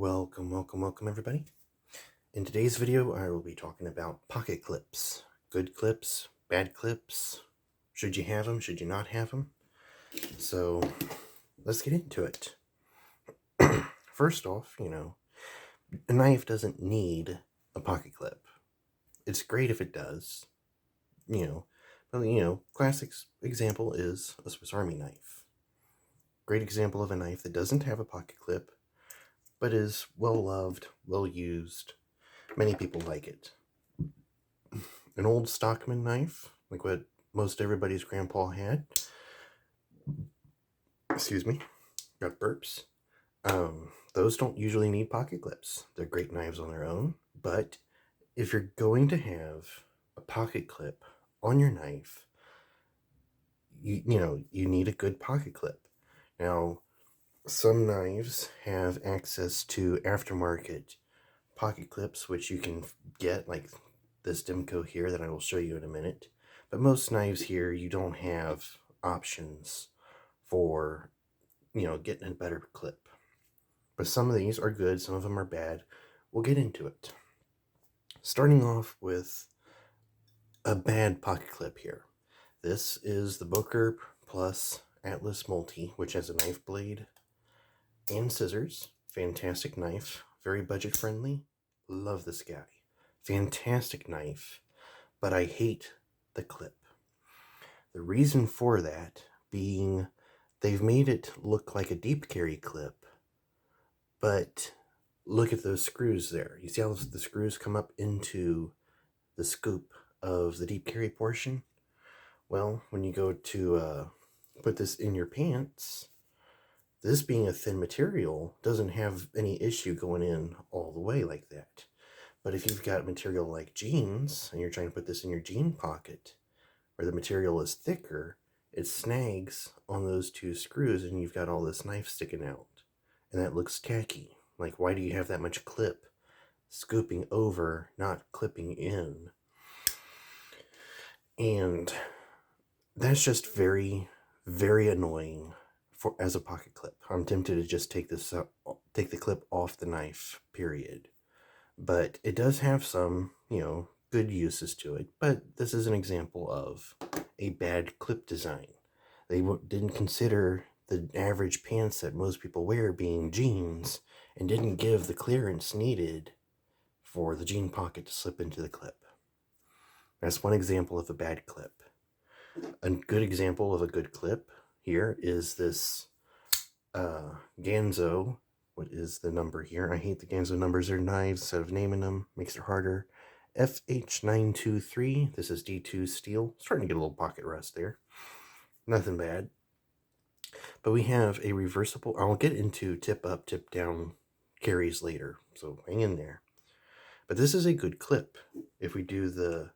Welcome everybody. In today's video, I will be talking about pocket clips. Good clips, bad clips. Should you have them? Should you not have them? So let's get into it. First off, a knife doesn't need a pocket clip. It's great if it does, classic example is a Swiss Army knife. Great example of a knife that doesn't have a pocket clip, but is well loved, well used. Many people like it. An old Stockman knife, like what most everybody's grandpa had. Excuse me, got burps. Those don't usually need pocket clips. They're great knives on their own, but if you're going to have a pocket clip on your knife, you need a good pocket clip. Now, some knives have access to aftermarket pocket clips, which you can get, like this Demco here that I will show you in a minute. But most knives here, you don't have options for, getting a better clip. But some of these are good, some of them are bad. We'll get into it. Starting off with a bad pocket clip here. This is the Boker Plus Atlas Multi, which has a knife blade and scissors. Fantastic knife, very budget friendly. Love this guy. Fantastic knife, but I hate the clip. The reason for that being they've made it look like a deep carry clip, but look at those screws there. You see how the screws come up into the scoop of the deep carry portion? Well, when you go to put this in your pants, this being a thin material doesn't have any issue going in all the way like that. But if you've got material like jeans and you're trying to put this in your jean pocket where the material is thicker, it snags on those two screws and you've got all this knife sticking out. And that looks tacky. Like, why do you have that much clip scooping over, not clipping in? And that's just very, very annoying as a pocket clip. I'm tempted to just take the clip off the knife, period. But it does have some, good uses to it. But this is an example of a bad clip design. They didn't consider the average pants that most people wear being jeans and didn't give the clearance needed for the jean pocket to slip into the clip. That's one example of a bad clip. A good example of a good clip here is this Ganzo. What is the number here? I hate the Ganzo numbers. They're knives. Instead of naming them, makes it harder. FH923. This is D2 steel. Starting to get a little pocket rust there. Nothing bad. But we have a reversible. I'll get into tip up, tip down carries later, so hang in there. But this is a good clip. If we do the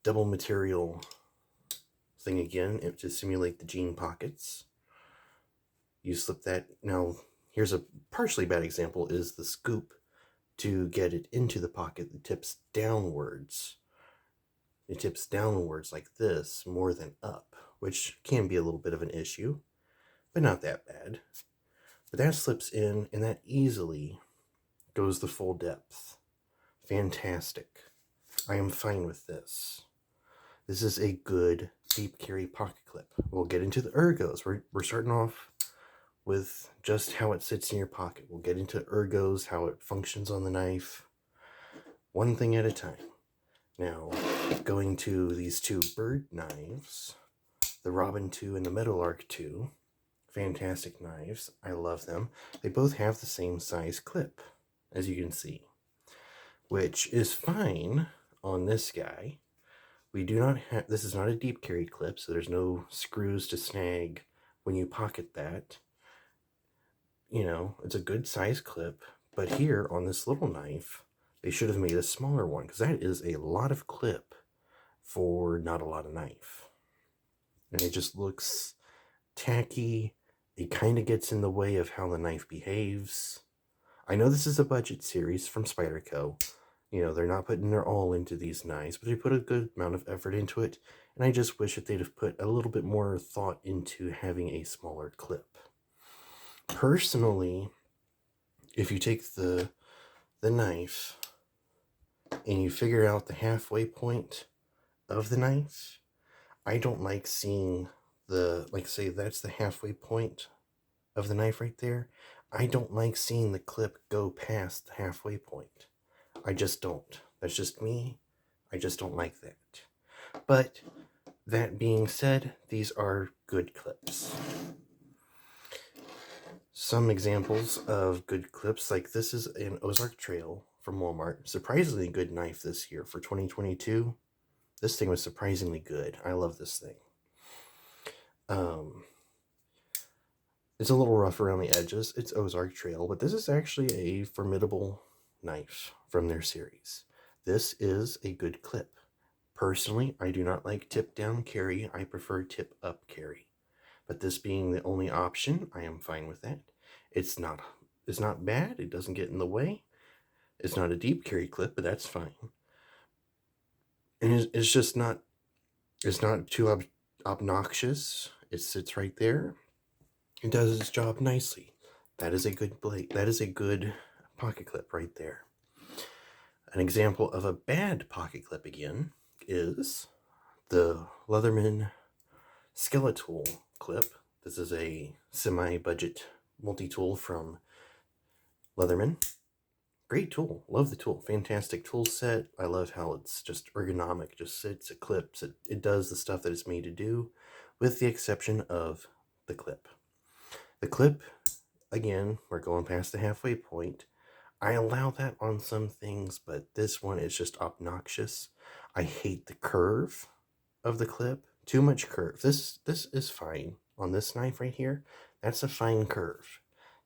double material thing again to simulate the jean pockets, you slip that. Now, here's a partially bad example, is the scoop to get it into the pocket that tips downwards. It tips downwards like this more than up, which can be a little bit of an issue, but not that bad. But that slips in, and that easily goes the full depth. Fantastic. I am fine with this. This is a good deep carry pocket clip. We'll get into the ergos. We're starting off with just how it sits in your pocket. We'll get into ergos, how it functions on the knife, one thing at a time. Now, going to these two bird knives, the Robin 2 and the Meadowlark 2, fantastic knives. I love them. They both have the same size clip, as you can see, which is fine on this guy. We do not have, this is not a deep carry clip, so there's no screws to snag when you pocket that. It's a good size clip, but here on this little knife, they should have made a smaller one, because that is a lot of clip for not a lot of knife. And it just looks tacky. It kind of gets in the way of how the knife behaves. I know this is a budget series from Spyderco. They're not putting their all into these knives, but they put a good amount of effort into it. And I just wish that they'd have put a little bit more thought into having a smaller clip. Personally, if you take the knife and you figure out the halfway point of the knife, I don't like seeing like say that's the halfway point of the knife right there. I don't like seeing the clip go past the halfway point. I just don't. That's just me. I just don't like that. But that being said, these are good clips. Some examples of good clips, like this is an Ozark Trail from Walmart. Surprisingly good knife this year for 2022. This thing was surprisingly good. I love this thing. It's a little rough around the edges. It's Ozark Trail, but this is actually a formidable knife from their series. This is a good clip. Personally, I do not like tip down carry. I prefer tip up carry. But this being the only option, I am fine with that. It's not bad. It doesn't get in the way. It's not a deep carry clip, but that's fine. And it's just not, it's not too obnoxious. It sits right there. It does its job nicely. That is a good blade. That is a good pocket clip right there. An example of a bad pocket clip again is the Leatherman Skeletal clip. This is a semi-budget multi-tool from Leatherman. Great tool. Love the tool. Fantastic tool set. I love how it's just ergonomic. Just sits, it clips, it does the stuff that it's made to do, with the exception of the clip. The clip, again, we're going past the halfway point. I allow that on some things, but this one is just obnoxious. I hate the curve of the clip. Too much curve. This is fine. On this knife right here, that's a fine curve.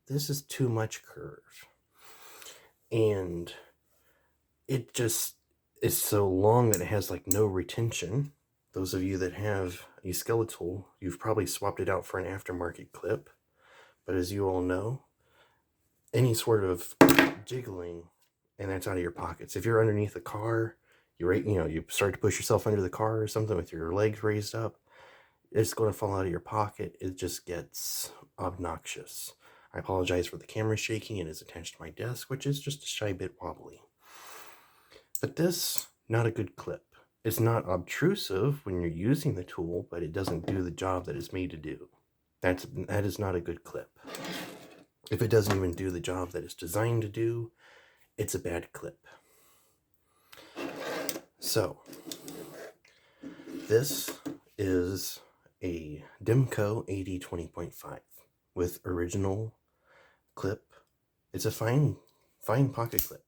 This is too much curve. And it just is so long that it has like no retention. Those of you that have a Skeletal, you've probably swapped it out for an aftermarket clip. But as you all know, any sort of jiggling, and that's out of your pockets. If you're underneath a car, you start to push yourself under the car or something with your legs raised up, it's going to fall out of your pocket. It just gets obnoxious. I apologize for the camera shaking. It is attached to my desk, which is just a shy bit wobbly. But this, not a good clip. It's not obtrusive when you're using the tool, but it doesn't do the job that it's made to do. That is not a good clip. If it doesn't even do the job that it's designed to do, it's a bad clip. So, this is a Demco AD 20.5 with original clip. It's a fine pocket clip.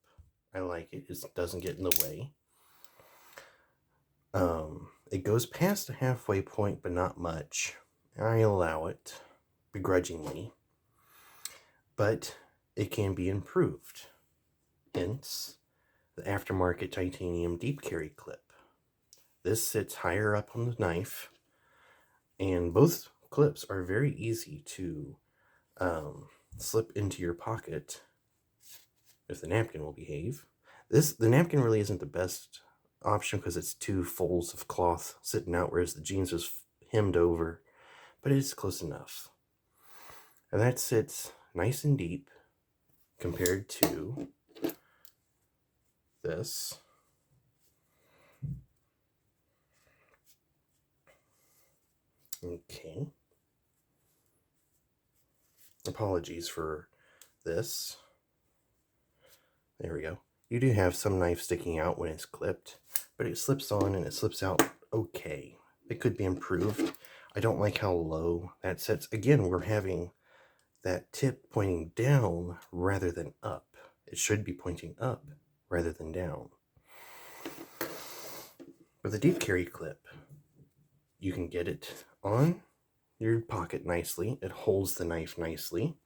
I like it. It doesn't get in the way. It goes past the halfway point, but not much. I allow it begrudgingly, but it can be improved. Hence, the aftermarket titanium deep carry clip. This sits higher up on the knife, and both clips are very easy to slip into your pocket if the napkin will behave. The napkin really isn't the best option because it's two folds of cloth sitting out, whereas the jeans is hemmed over, but it's close enough. And that sits nice and deep compared to this. Okay. Apologies for this. There we go. You do have some knife sticking out when it's clipped, but it slips on and it slips out okay. It could be improved. I don't like how low that sits. Again, we're having that tip pointing down rather than up. It should be pointing up rather than down. With a deep carry clip, you can get it on your pocket nicely. It holds the knife nicely.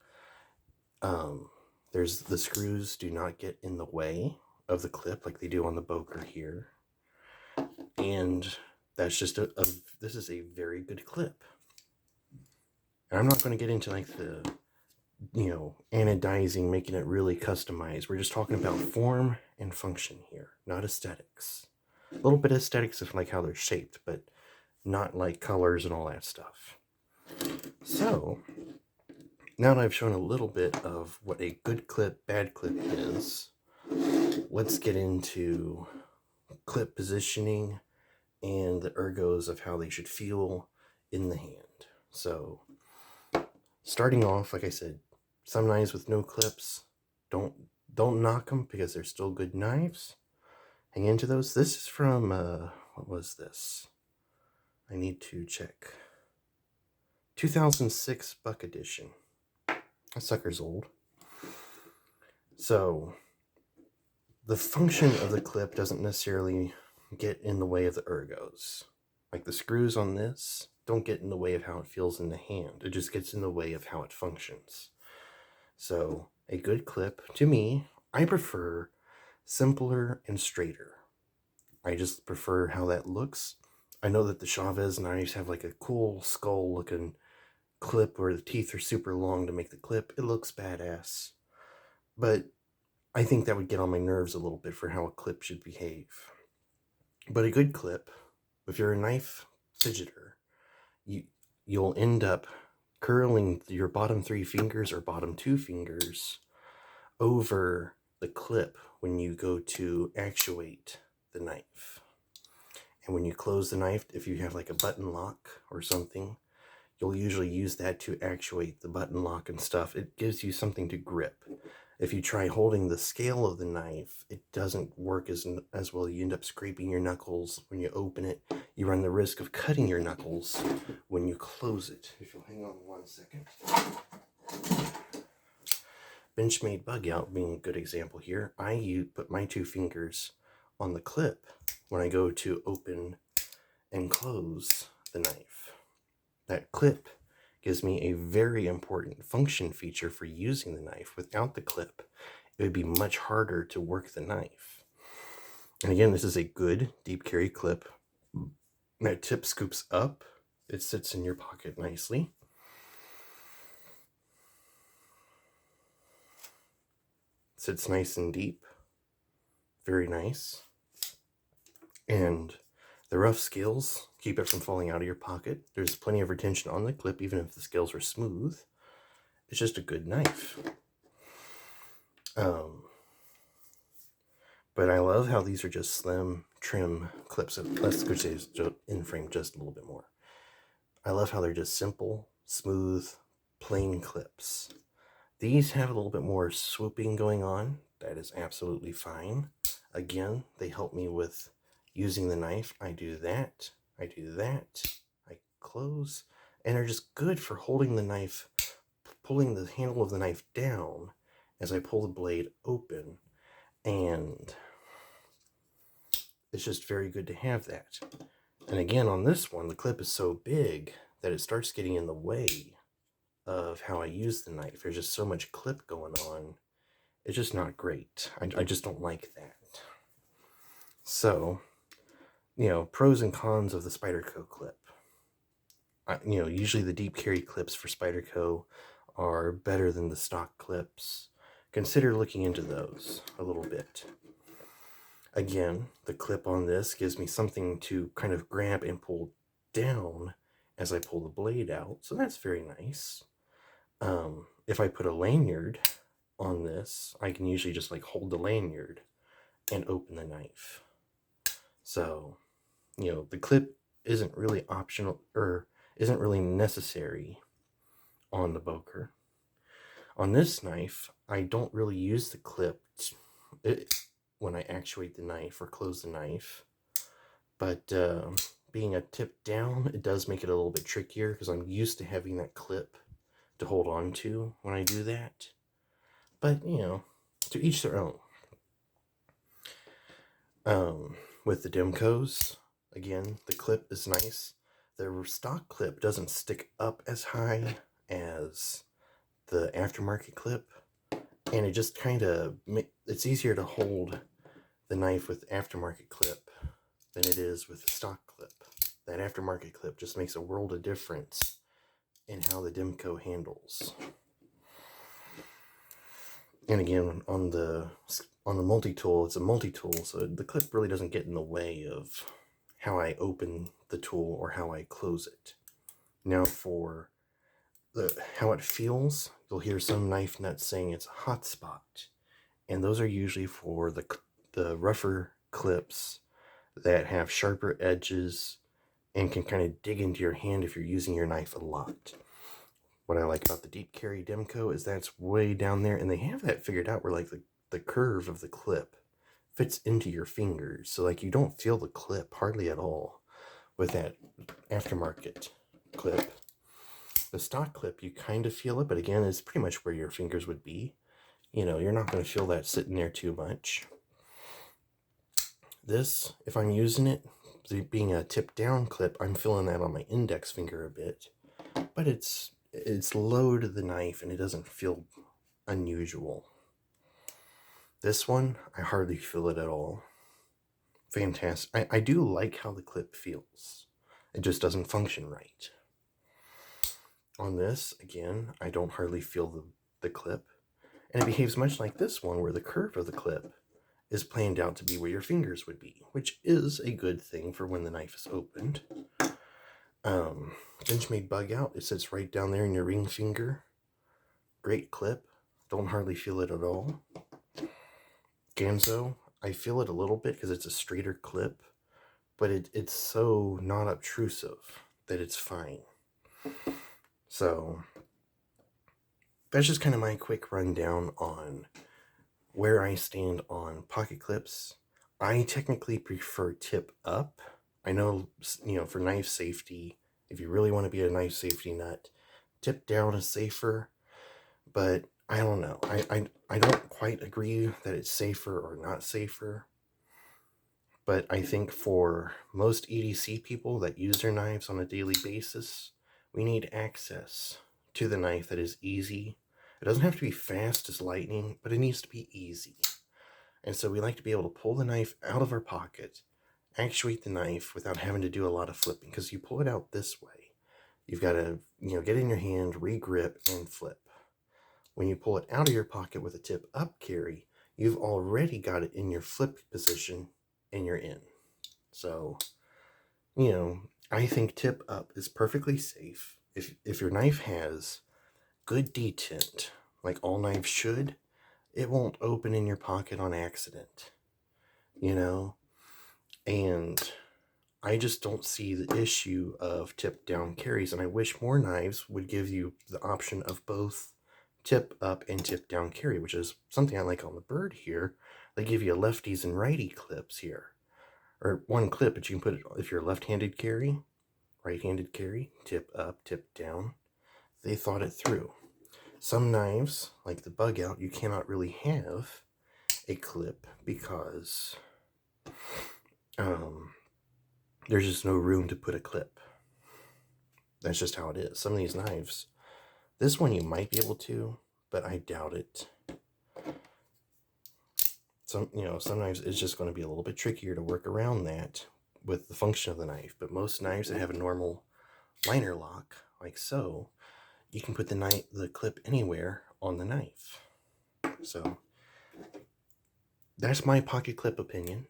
There's the screws do not get in the way of the clip like they do on the Boker here. And that's just this is a very good clip. And I'm not going to get into like the, anodizing, making it really customized. We're just talking about form and function here, not aesthetics. A little bit of aesthetics of like how they're shaped, but not like colors and all that stuff. So, now that I've shown a little bit of what a good clip, bad clip is, let's get into clip positioning and the ergos of how they should feel in the hand. So, starting off, like I said, some knives with no clips, don't knock them because they're still good knives. Hang into those. This is from, what was this? I need to check. 2006 Buck Edition. That sucker's old. So, the function of the clip doesn't necessarily get in the way of the ergos. Like the screws on this don't get in the way of how it feels in the hand. It just gets in the way of how it functions. So, a good clip, to me, I prefer simpler and straighter. I just prefer how that looks. I know that the Chavez knives have like a cool skull looking clip where the teeth are super long to make the clip. It looks badass. But I think that would get on my nerves a little bit for how a clip should behave. But a good clip, if you're a knife fidgeter, you'll end up curling your bottom 3 fingers or bottom 2 fingers over the clip when you go to actuate the knife. And when you close the knife, if you have like a button lock or something, you'll usually use that to actuate the button lock and stuff. It gives you something to grip. If you try holding the scale of the knife, it doesn't work as well. You end up scraping your knuckles when you open it. You run the risk of cutting your knuckles when you close it. If you'll hang on 1 second. Benchmade bug out being a good example here. I put my 2 fingers on the clip when I go to open and close the knife. That clip gives me a very important function feature for using the knife. Without the clip, it would be much harder to work the knife. And again, this is a good deep carry clip. That tip scoops up. It sits in your pocket nicely. Sits nice and deep. Very nice. And the rough scales keep it from falling out of your pocket. There's plenty of retention on the clip, even if the scales are smooth. It's just a good knife. But I love how these are just slim, trim clips. Let's go to in frame just a little bit more. I love how they're just simple, smooth, plain clips. These have a little bit more swooping going on. That is absolutely fine. Again, they help me with using the knife. I do that, I close, and they're just good for holding the knife, pulling the handle of the knife down as I pull the blade open, and it's just very good to have that. And again, on this one, the clip is so big that it starts getting in the way of how I use the knife. There's just so much clip going on. It's just not great. I just don't like that. So, pros and cons of the Spyderco clip. Usually the deep carry clips for Spyderco are better than the stock clips. Consider looking into those a little bit. Again, the clip on this gives me something to kind of grab and pull down as I pull the blade out, so that's very nice. If I put a lanyard on this, I can usually just hold the lanyard and open the knife. So, the clip isn't really optional or isn't really necessary on the Boker. On this knife, I don't really use the clip when I actuate the knife or close the knife. But being a tip down, it does make it a little bit trickier because I'm used to having that clip to hold on to when I do that. But, to each their own. With the Demcos, again, the clip is nice. The stock clip doesn't stick up as high as the aftermarket clip, and it just it's easier to hold the knife with aftermarket clip than it is with the stock clip. That aftermarket clip just makes a world of difference in how the Demco handles. And again, on the multi-tool, it's a multi-tool, so the clip really doesn't get in the way of how I open the tool or how I close it. Now for how it feels, you'll hear some knife nuts saying it's a hot spot. And those are usually for the rougher clips that have sharper edges and can kind of dig into your hand if you're using your knife a lot. What I like about the Deep Carry Demco is that's way down there, and they have that figured out where like the curve of the clip fits into your fingers. So like you don't feel the clip hardly at all with that aftermarket clip. The stock clip, you kind of feel it, but again, it's pretty much where your fingers would be. You know, you're not going to feel that sitting there too much. This, if I'm using it, being a tip down clip, I'm feeling that on my index finger a bit, but it's low to the knife and it doesn't feel unusual. This one, I hardly feel it at all. Fantastic. I do like how the clip feels. It just doesn't function right. On this, again, I don't hardly feel the clip. And it behaves much like this one, where the curve of the clip is planned out to be where your fingers would be, which is a good thing for when the knife is opened. Benchmade Bug Out, it sits right down there in your ring finger. Great clip. Don't hardly feel it at all. Ganzo, I feel it a little bit because it's a straighter clip, but it's so not obtrusive that it's fine. So that's just kind of my quick rundown on where I stand on pocket clips. I technically prefer tip up. I know, you know, for knife safety, if you really want to be a knife safety nut, tip down is safer, but I don't know. I don't quite agree that it's safer or not safer. But I think for most EDC people that use their knives on a daily basis, we need access to the knife that is easy. It doesn't have to be fast as lightning, but it needs to be easy. And so we like to be able to pull the knife out of our pocket, actuate the knife without having to do a lot of flipping, because you pull it out this way. You've got to, you know, get in your hand, re-grip, and flip. When you pull it out of your pocket with a tip up carry, you've already got it in your flip position and you're in. So, you know, I think tip up is perfectly safe. If your knife has good detent, like all knives should, it won't open in your pocket on accident, you know? And I just don't see the issue of tip down carries, and I wish more knives would give you the option of both tip up and tip down carry, which is something I like on the Bird here. They give you lefties and righty clips here, or one clip, but you can put it, if you're left-handed carry, right-handed carry, tip up, tip down. They thought it through. Some knives, like the Bug Out, you cannot really have a clip because there's just no room to put a clip. That's just how it is. Some of these knives, this one you might be able to, but I doubt it. Some knives it's just going to be a little bit trickier to work around that with the function of the knife. But most knives that have a normal liner lock, like so, you can put the clip anywhere on the knife. So that's my pocket clip opinion.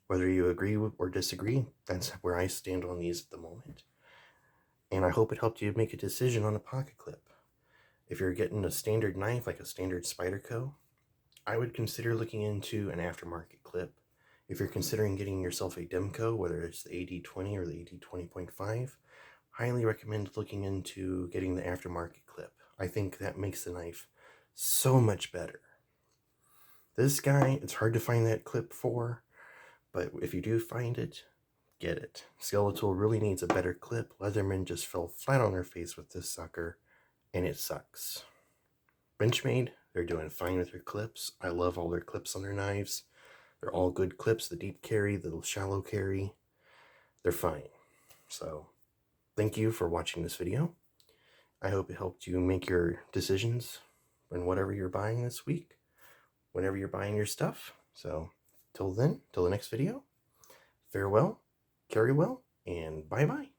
Whether you agree or disagree, that's where I stand on these at the moment. And I hope it helped you make a decision on a pocket clip. If you're getting a standard knife, like a standard Spyderco, I would consider looking into an aftermarket clip. If you're considering getting yourself a Demco, whether it's the AD20 or the AD20.5, highly recommend looking into getting the aftermarket clip. I think that makes the knife so much better. This guy, it's hard to find that clip for, but if you do find it, get it. Skeletal really needs a better clip. Leatherman just fell flat on their face with this sucker, and it sucks. Benchmade, they're doing fine with their clips. I love all their clips on their knives. They're all good clips. The deep carry, the shallow carry, they're fine. So, thank you for watching this video. I hope it helped you make your decisions on whatever you're buying this week, whenever you're buying your stuff. So, till then, till the next video, farewell, carry well, and bye-bye.